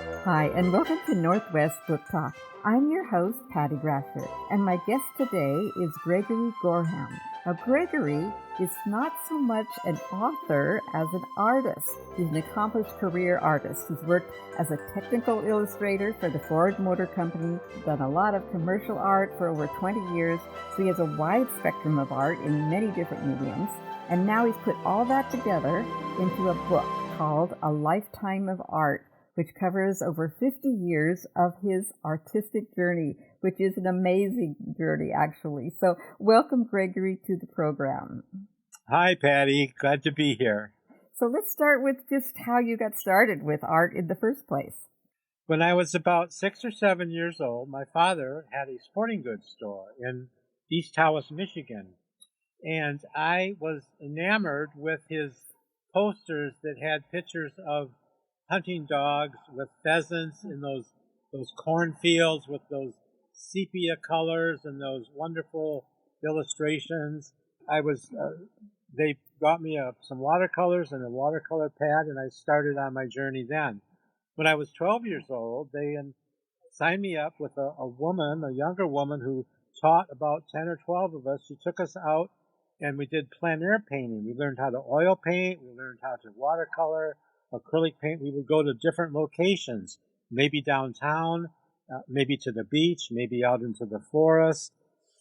Hi, and welcome to Northwest Book Talk. I'm your host, Patty Bradford, and my guest today is Gregory Gorham. Now, Gregory is not so much an author as an artist. He's an accomplished career artist. He's worked as a technical illustrator for the Ford Motor Company, done a lot of commercial art for over 20 years, so he has a wide spectrum of art in many different mediums. And now he's put all that together into a book called A Lifetime of Art, which covers over 50 years of his artistic journey, which is an amazing journey, actually. So welcome, Gregory, to the program. Hi, Patty. Glad to be here. So let's start with just how you got started with art in the first place. When I was about 6 or 7 years old, my father had a sporting goods store in East Tawas, Michigan. And I was enamored with his posters that had pictures of hunting dogs with pheasants in those cornfields with those sepia colors and those wonderful illustrations. They got me some watercolors and a watercolor pad, and I started on my journey then. When I was 12 years old, they signed me up with a younger woman who taught about 10 or 12 of us. She took us out and we did plein air painting. We learned how to oil paint. We learned how to watercolor, acrylic paint. We would go to different locations, maybe downtown, maybe to the beach, maybe out into the forest.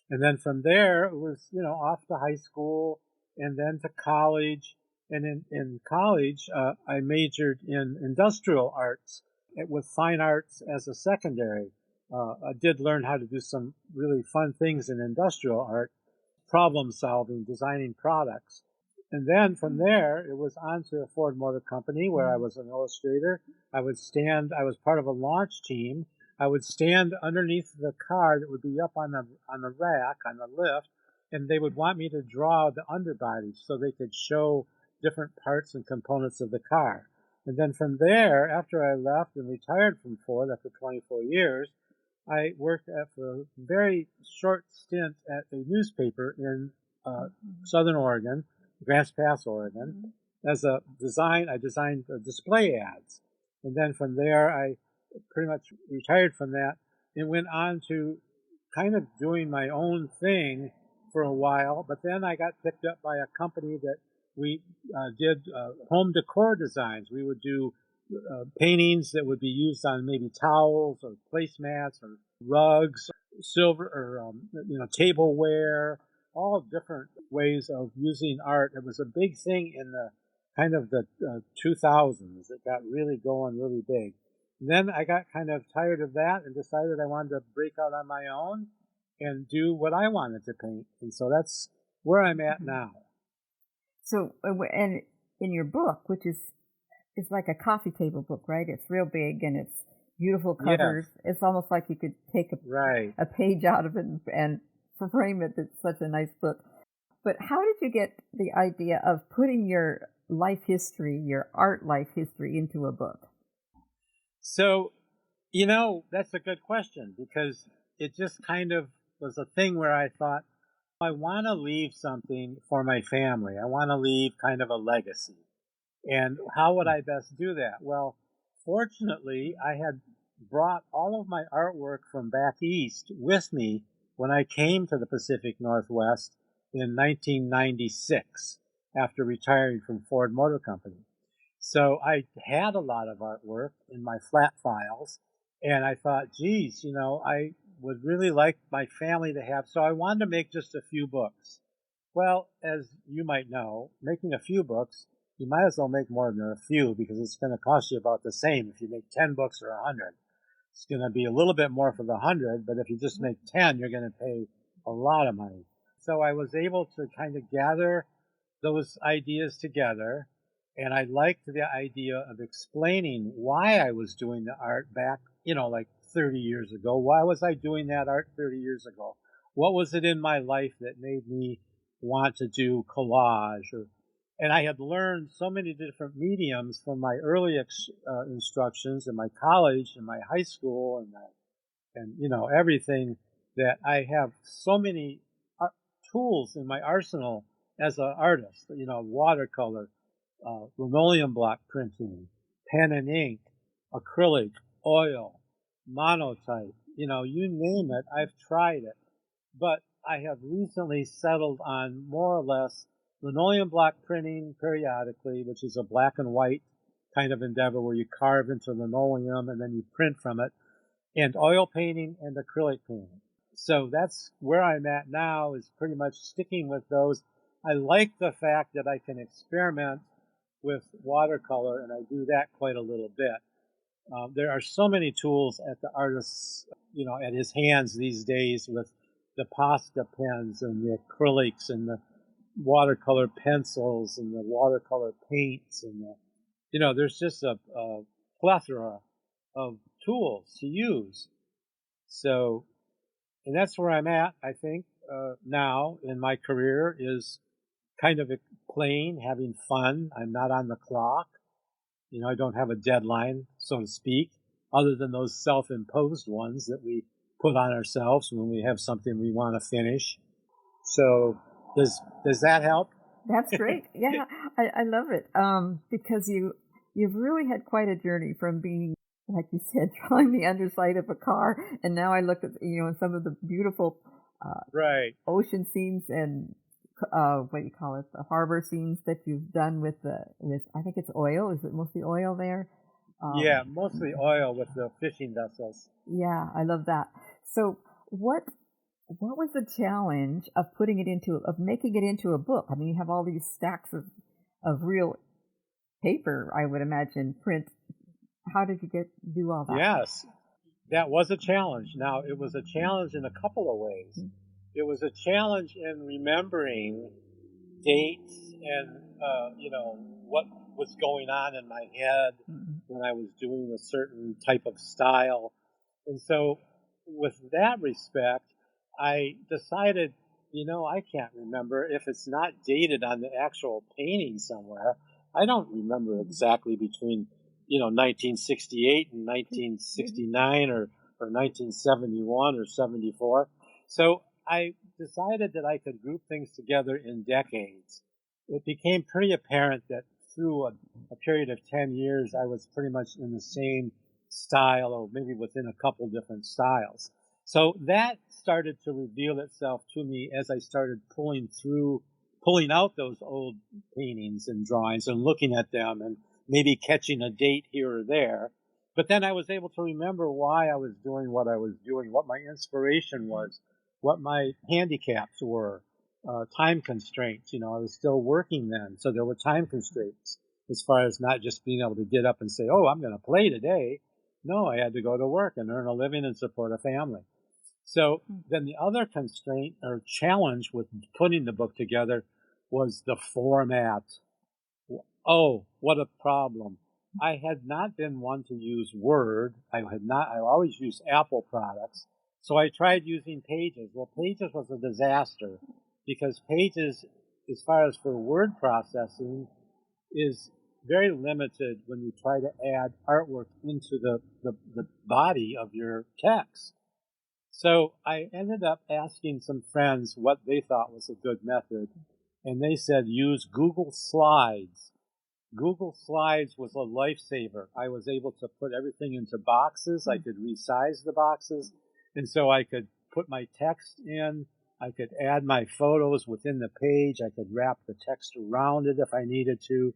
And then from there, it was, off to high school and then to college. And in college, I majored in industrial arts with fine arts as a secondary. I did learn how to do some really fun things in industrial art, problem solving, designing products. And then from there, it was on to Ford Motor Company, where I was an illustrator. I was part of a launch team. I would stand underneath the car that would be up on the rack, on the lift, and they would want me to draw the underbody so they could show different parts and components of the car. And then from there, after I left and retired from Ford after 24 years, I worked for a very short stint at a newspaper in Southern Oregon, Grants Pass, Oregon. As I designed display ads. And then from there, I pretty much retired from that and went on to kind of doing my own thing for a while. But then I got picked up by a company that we did home decor designs. We would do paintings that would be used on maybe towels or placemats or rugs, silver or tableware, all different ways of using art. It was a big thing in the kind of the 2000s. It got really going really big. And then I got kind of tired of that and decided I wanted to break out on my own and do what I wanted to paint. And so that's where I'm at now. So, and in your book, which is like a coffee table book, right? It's real big and it's beautiful covers. Yes. It's almost like you could take a page out of it and frame it. It's such a nice book. But how did you get the idea of putting your life history, your art life history, into a book? So, that's a good question, because it just kind of was a thing where I thought, I want to leave something for my family. I want to leave kind of a legacy. And how would I best do that? Well, fortunately, I had brought all of my artwork from back east with me when I came to the Pacific Northwest in 1996 after retiring from Ford Motor Company. So I had a lot of artwork in my flat files, and I thought, geez, I would really like my family to have, so I wanted to make just a few books. Well, as you might know, making a few books, you might as well make more than a few, because it's going to cost you about the same if you make 10 books or 100. It's going to be a little bit more for the 100, but if you just make 10, you're going to pay a lot of money. So I was able to kind of gather those ideas together, and I liked the idea of explaining why I was doing the art back, like 30 years ago. Why was I doing that art 30 years ago? What was it in my life that made me want to do collage? And I had learned so many different mediums from my early instructions in my college and my high school and everything, that I have so many tools in my arsenal as an artist. Watercolor, linoleum block printing, pen and ink, acrylic, oil, monotype, you name it, I've tried it. But I have recently settled on more or less linoleum block printing periodically, which is a black and white kind of endeavor where you carve into linoleum and then you print from it, and oil painting and acrylic painting. So that's where I'm at now, is pretty much sticking with those. I like the fact that I can experiment with watercolor, and I do that quite a little bit. There are so many tools at the artist's, at his hands these days, with the pasta pens and the acrylics and the watercolor pencils and the watercolor paints and there's just a plethora of tools to use. So, and that's where I'm at, I think, now in my career, is kind of playing, having fun. I'm not on the clock. I don't have a deadline, so to speak, other than those self-imposed ones that we put on ourselves when we have something we want to finish. So does that help? That's great. Yeah, I love it. Because you've really had quite a journey from being, like you said, drawing the underside of a car, and now I look at some of the beautiful right ocean scenes and what do you call it, the harbor scenes that you've done with I think it's oil. Is it mostly oil there? Yeah, mostly oil with the fishing vessels. Yeah, I love that. So what was the challenge of making it into a book? I mean, you have all these stacks of real paper, I would imagine, print. How did you do all that? Yes, that was a challenge. Now, it was a challenge in a couple of ways. Mm-hmm. It was a challenge in remembering dates and, what was going on in my head when I was doing a certain type of style. And so with that respect, I decided, I can't remember if it's not dated on the actual painting somewhere. I don't remember exactly between, 1968 and 1969 or 1971 or 74. So I decided that I could group things together in decades. It became pretty apparent that through a period of 10 years, I was pretty much in the same style, or maybe within a couple different styles. So that started to reveal itself to me as I started pulling out those old paintings and drawings and looking at them and maybe catching a date here or there. But then I was able to remember why I was doing what I was doing, what my inspiration was, what my handicaps were, time constraints. I was still working then, so there were time constraints as far as not just being able to get up and say, oh, I'm going to play today. No, I had to go to work and earn a living and support a family. So then the other constraint or challenge with putting the book together was the format. Oh, what a problem. I had not been one to use Word. I always used Apple products. So I tried using Pages. Well, Pages was a disaster because Pages, as far as for word processing, is very limited when you try to add artwork into the body of your text. So I ended up asking some friends what they thought was a good method, and they said use Google Slides. Google Slides was a lifesaver. I was able to put everything into boxes. I could resize the boxes, and so I could put my text in. I could add my photos within the page. I could wrap the text around it if I needed to.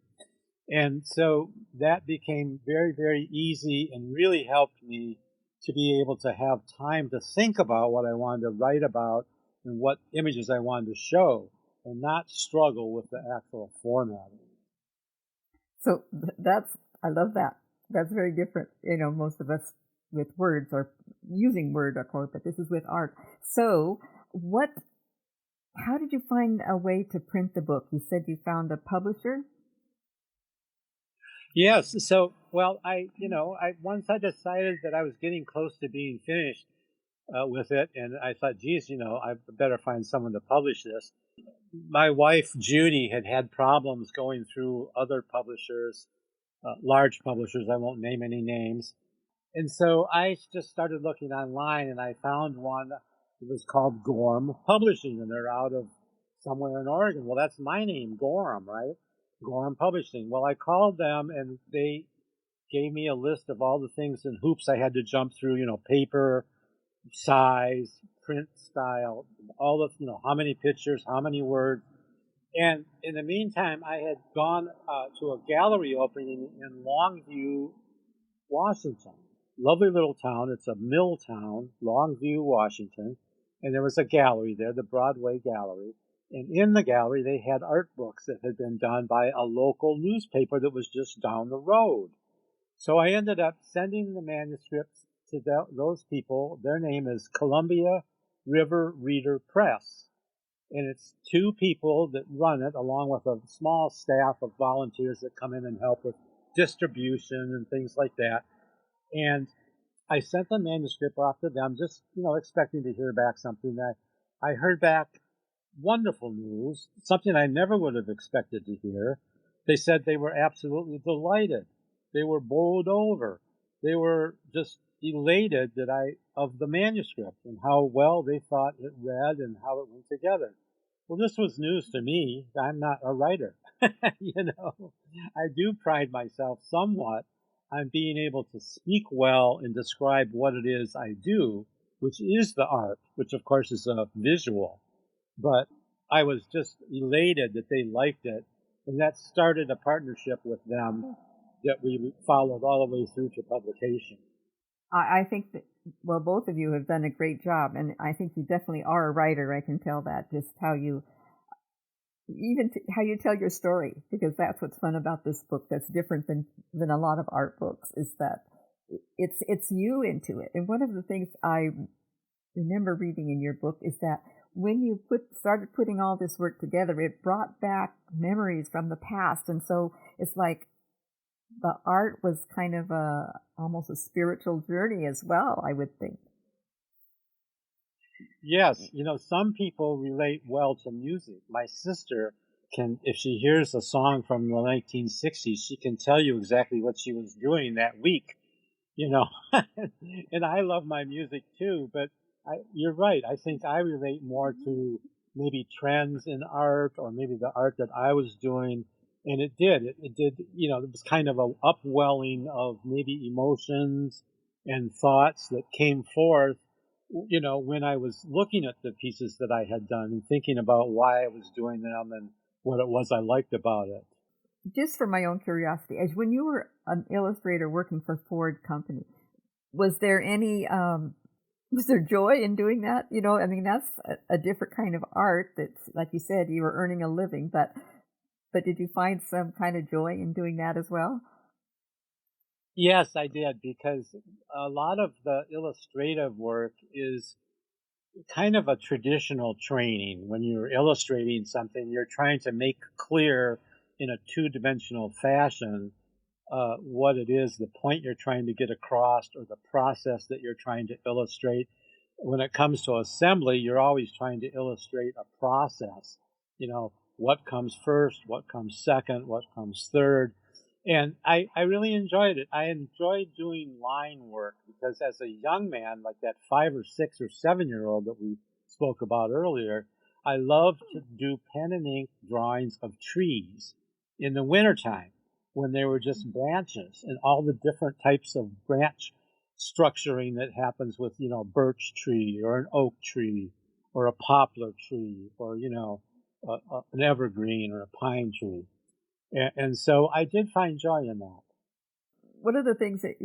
And so that became very, very easy and really helped me to be able to have time to think about what I wanted to write about and what images I wanted to show, and not struggle with the actual formatting. So I love that. That's very different. Most of us with words are using Word, of course, but this is with art. So how did you find a way to print the book? You said you found a publisher? Yes. So, well, once I decided that I was getting close to being finished with it, and I thought, geez, I better find someone to publish this. My wife, Judy, had problems going through other publishers, large publishers. I won't name any names. And so I just started looking online, and I found one. It was called Gorham Publishing, and they're out of somewhere in Oregon. Well, that's my name, Gorham, right? Gorham Publishing. Well, I called them, and they gave me a list of all the things and hoops I had to jump through, paper, size, print style, all of, how many pictures, how many words. And in the meantime, I had gone to a gallery opening in Longview, Washington. Lovely little town. It's a mill town, Longview, Washington. And there was a gallery there, the Broadway Gallery. And in the gallery, they had art books that had been done by a local newspaper that was just down the road. So I ended up sending the manuscripts to those people. Their name is Columbia River Reader Press. And it's two people that run it, along with a small staff of volunteers that come in and help with distribution and things like that. And I sent the manuscript off to them, just, expecting to hear back something. That I heard back wonderful news, something I never would have expected to hear. They said they were absolutely delighted. They were bowled over. They were just elated of the manuscript and how well they thought it read and how it went together. Well, this was news to me. I'm not a writer. I do pride myself somewhat on being able to speak well and describe what it is I do, which is the art, which of course is a visual. But I was just elated that they liked it, and that started a partnership with them that we followed all the way through to publication. I think that, well, both of you have done a great job, and I think you definitely are a writer. I can tell that, just how you, how you tell your story, because that's what's fun about this book that's different than a lot of art books, is that it's you into it. And one of the things I remember reading in your book is that when you started putting all this work together, it brought back memories from the past. And so it's like the art was kind of almost a spiritual journey as well, I would think. Yes, some people relate well to music. My sister can, if she hears a song from the 1960s, she can tell you exactly what she was doing that week, And I love my music too, but you're right. I think I relate more to maybe trends in art, or maybe the art that I was doing. And it did, it was kind of a upwelling of maybe emotions and thoughts that came forth, when I was looking at the pieces that I had done and thinking about why I was doing them and what it was I liked about it. Just for my own curiosity, as when you were an illustrator working for Ford Company, was there joy in doing that? That's a different kind of art. That's, like you said, you were earning a living, but did you find some kind of joy in doing that as well? Yes, I did, because a lot of the illustrative work is kind of a traditional training. When you're illustrating something, you're trying to make clear in a two-dimensional fashion what it is, the point you're trying to get across, or the process that you're trying to illustrate. When it comes to assembly, you're always trying to illustrate a process. What comes first, what comes second, what comes third. And I really enjoyed it. I enjoyed doing line work because as a young man, like that 5 or 6 or 7-year-old that we spoke about earlier, I loved to do pen and ink drawings of trees in the wintertime when they were just branches, and all the different types of branch structuring that happens with, birch tree or an oak tree or a poplar tree or, an evergreen or a pine tree. And so I did find joy in that. One of the things that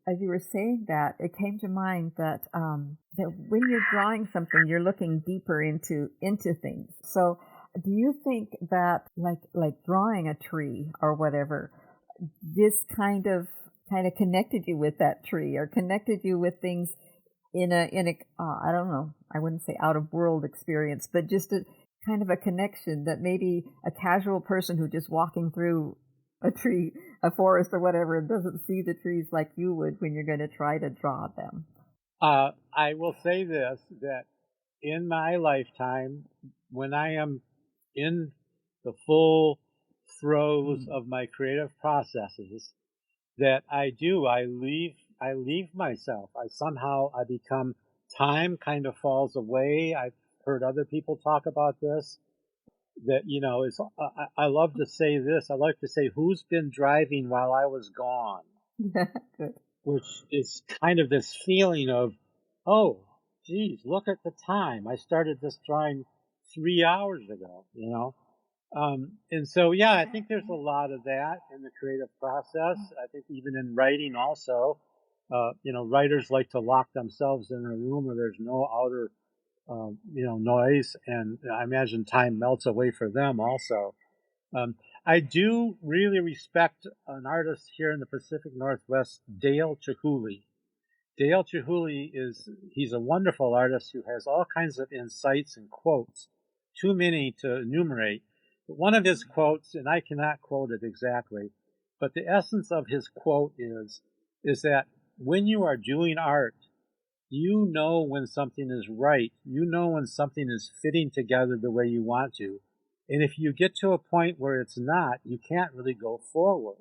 as you were saying that, it came to mind that that when you're drawing something, you're looking deeper into things. So, do you think that like drawing a tree or whatever, this kind of connected you with that tree, or connected you with things in a I don't know, I wouldn't say out of world experience, but just a kind of a connection that maybe a casual person who just walking through a forest or whatever, and doesn't see the trees like you would when you're going to try to draw them? I will say this, that in my lifetime, when I am in the full throes of my creative processes, that I leave myself. I become, time kind of falls away. I've heard other people talk about this, that, I love to say this. I like to say, who's been driving while I was gone? Yeah, good. which is kind of this feeling of, oh, geez, look at the time. I started this drawing 3 hours ago, you know? And so, yeah, I think there's a lot of that in the creative process. I think even in writing also, writers like to lock themselves in a room where there's no outer, noise. And I imagine time melts away for them also. Um, I do really respect an artist here in the Pacific Northwest, Dale Chihuly. Dale Chihuly he's a wonderful artist who has all kinds of insights and quotes, too many to enumerate. But one of his quotes, and I cannot quote it exactly, but the essence of his quote is that when you are doing art, you know when something is right. You know when something is fitting together the way you want to. And if you get to a point where it's not, you can't really go forward.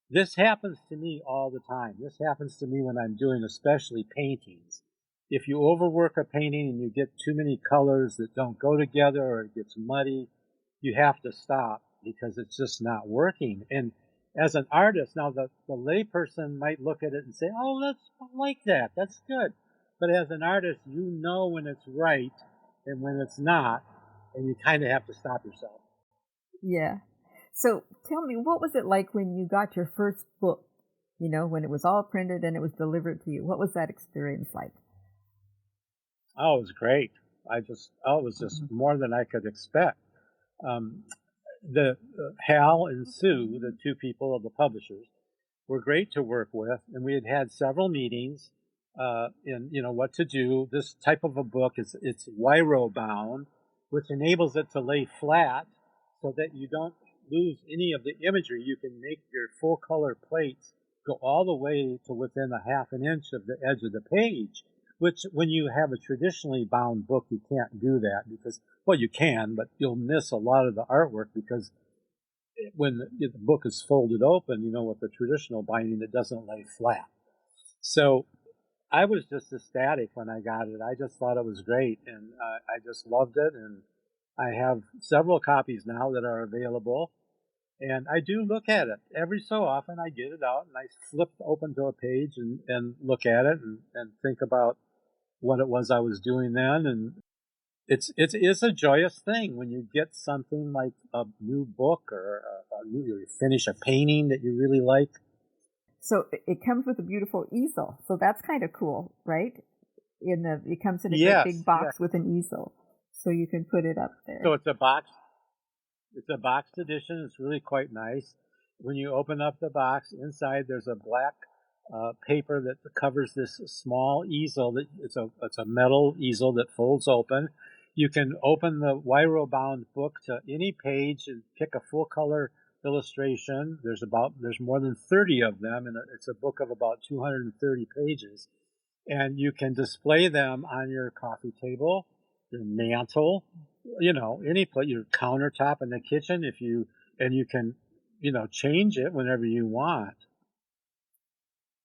This happens to me all the time. This happens to me when I'm doing especially paintings. If you overwork a painting and you get too many colors that don't go together or it gets muddy, you have to stop because it's just not working. And as an artist, now the layperson might look at it and say, oh, I like that. That's good. But as an artist, you know when it's right and when it's not, and you kind of have to stop yourself. Yeah. So tell me, what was it like when you got your first book? You know, when it was all printed and it was delivered to you. What was that experience like? Oh, it was great. It was just Mhm. more than I could expect. Um, the Hal and Sue, the two people of the publishers, were great to work with, and we had several meetings in what to do. This type of a book it's wiro bound, which enables it to lay flat so that you don't lose any of the imagery. You can make your full color plates go all the way to within a half an inch of the edge of the page. Which, when you have a traditionally bound book, you can't do that because, well, you can, but you'll miss a lot of the artwork because when the book is folded open, with the traditional binding, it doesn't lay flat. So I was just ecstatic when I got it. I just thought it was great, and I just loved it. And I have several copies now that are available, and I do look at it every so often. I get it out and I flip open to a page and look at it and think about what it was I was doing then, and it's a joyous thing when you get something like a new book or you finish a painting that you really like. So it comes with a beautiful easel. So that's kind of cool, right? It comes in a great big Yes, yes. box with an easel, so you can put it up So there. it's a box. It's a boxed edition. It's really quite nice. When you open up the box, inside there's a black paper that covers this small easel. That it's a metal easel that folds open. You can open the wiro bound book to any page and pick a full color illustration. There's more than 30 of them, and it's a book of about 230 pages. And you can display them on your coffee table, your mantle, any place, your countertop in the kitchen, and you can, change it whenever you want.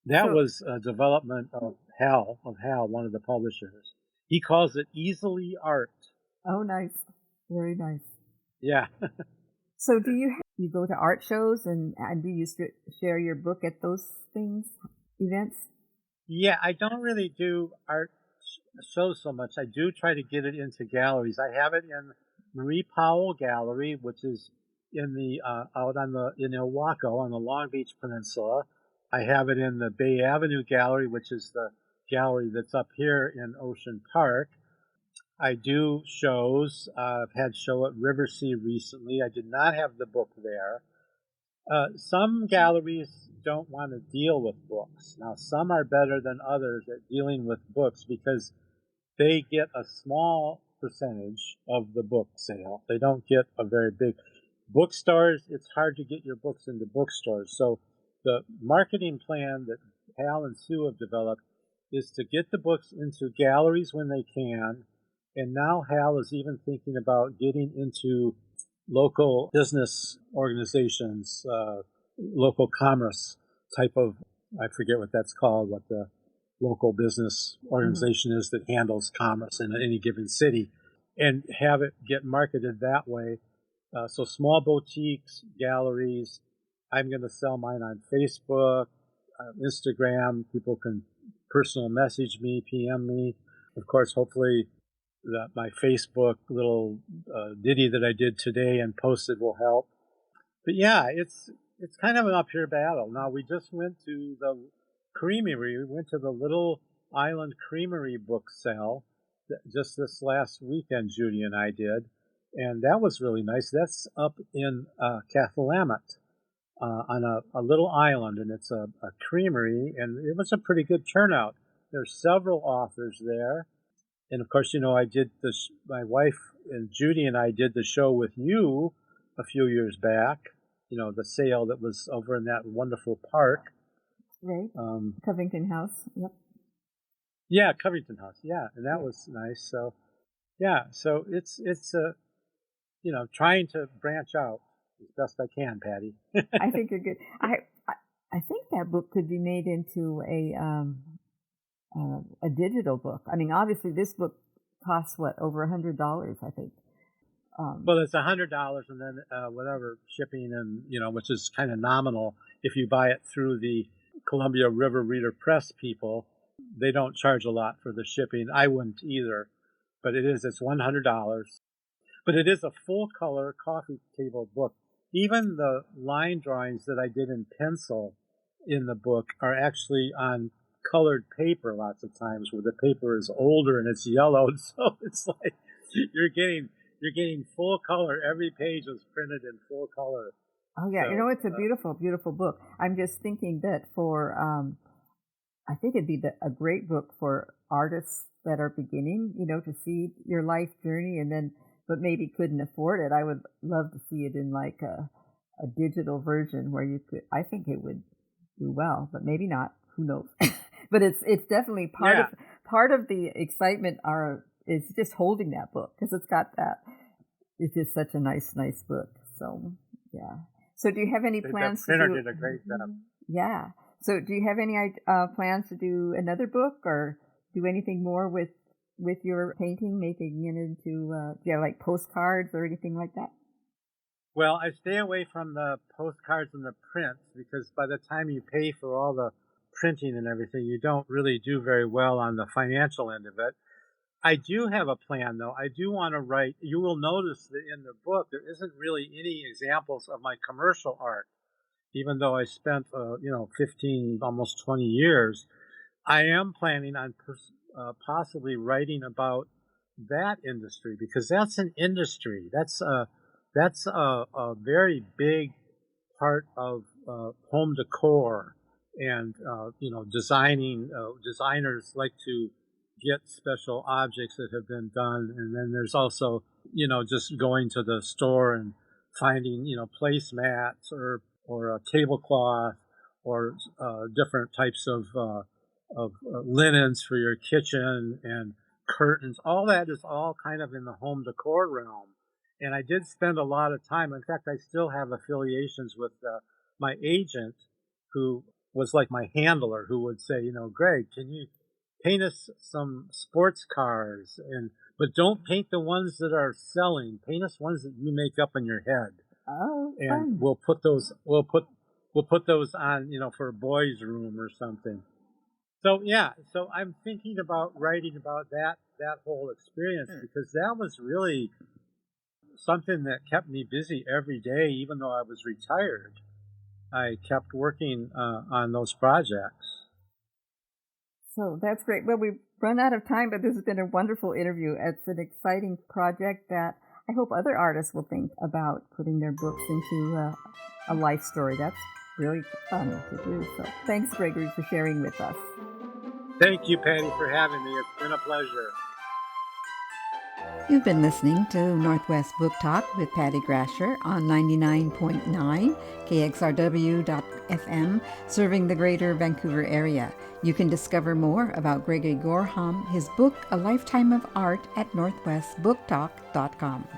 That So, was a development of Hal, one of the publishers. He calls it easily art. oh, nice, very nice. Yeah. So, you go to art shows and do you share your book at those things, events? Yeah, I don't really do art shows so much. I do try to get it into galleries. I have it in Marie Powell Gallery, which is in the out on the in Ilwaco on the Long Beach Peninsula. I have it in the Bay Avenue Gallery, which is the gallery that's up here in Ocean Park. I do shows. I've had show at Riversea recently. I did not have the book there. Some galleries don't want to deal with books. Now, some are better than others at dealing with books because they get a small percentage of the book sale. They don't get a very big. Bookstores, it's hard to get your books into bookstores. So the marketing plan that Hal and Sue have developed is to get the books into galleries when they can. And now Hal is even thinking about getting into local business organizations, local commerce type of, I forget what that's called, what the local business Hmm. organization is that handles commerce in any given city, and have it get marketed that way. So small boutiques, galleries. I'm going to sell mine on Facebook. Instagram. People can personal message me, PM me. Of course, hopefully my Facebook little ditty that I did today and posted will help. But yeah, it's kind of an uphill battle. Now, we just went to the creamery. We went to the Little Island Creamery book sale just this last weekend, Judy and I did. And that was really nice. That's up in Cathlamet on a little island, and it's a creamery, and it was a pretty good turnout. There's several authors there. And of course, I did this, my wife and Judy and I did the show with you a few years back, the sale that was over in that wonderful park. Right. Covington House. Yep. Yeah, Covington House. Yeah. And that was nice. So, yeah. So it's trying to branch out as best I can, Patty. I think you're good. I think that book could be made into a digital book. I mean, obviously, this book costs over $100, I think. Well, it's $100, and then whatever shipping and which is kind of nominal if you buy it through the Columbia River Reader Press people. They don't charge a lot for the shipping. I wouldn't either, but it's $100. But it is a full color coffee table book. Even the line drawings that I did in pencil in the book are actually on colored paper lots of times, where the paper is older and it's yellowed, so it's like you're getting full color. Every page was printed in full color. Oh yeah, so, it's a beautiful, beautiful book. I'm just thinking that I think it'd be a great book for artists that are beginning, to see your life journey, but maybe couldn't afford it. I would love to see it in like a digital version where you could. I think it would do well, but maybe not. Who knows? But it's definitely part of the excitement is just holding that book, because it's got that. It's just such a nice book. So yeah. So do you have any plans? The printer did a great job. Yeah. So do you have any plans to do another book or do anything more with your painting, making it into do you have like postcards or anything like that? Well, I stay away from the postcards and the prints, because by the time you pay for all the printing and everything, you don't really do very well on the financial end of it. I do have a plan, though. I do want to write. You will notice that in the book there isn't really any examples of my commercial art, even though I spent 15, almost 20 years. I am planning on possibly writing about that industry, because that's an industry. That's a very big part of home decor. And, designers like to get special objects that have been done. And then there's also, just going to the store and finding, placemats or a tablecloth or different types of linens for your kitchen and curtains. All that is all kind of in the home decor realm. And I did spend a lot of time. In fact, I still have affiliations with my agent, who was like my handler, who would say, Greg, can you paint us some sports cars? But don't paint the ones that are selling. Paint us ones that you make up in your head. Oh, and fun. We'll put those on, for a boys' room or something. So yeah, so I'm thinking about writing about that whole experience, because that was really something that kept me busy every day, even though I was retired. I kept working on those projects. So that's great. Well, we've run out of time, but this has been a wonderful interview. It's an exciting project that I hope other artists will think about putting their books into a life story. That's really fun to do. So thanks, Gregory, for sharing with us. Thank you, Patty, for having me. It's been a pleasure. You've been listening to Northwest Book Talk with Patty Grasher on 99.9 KXRW.FM, serving the greater Vancouver area. You can discover more about Gregory Gorham, his book, A Lifetime of Art, at northwestbooktalk.com.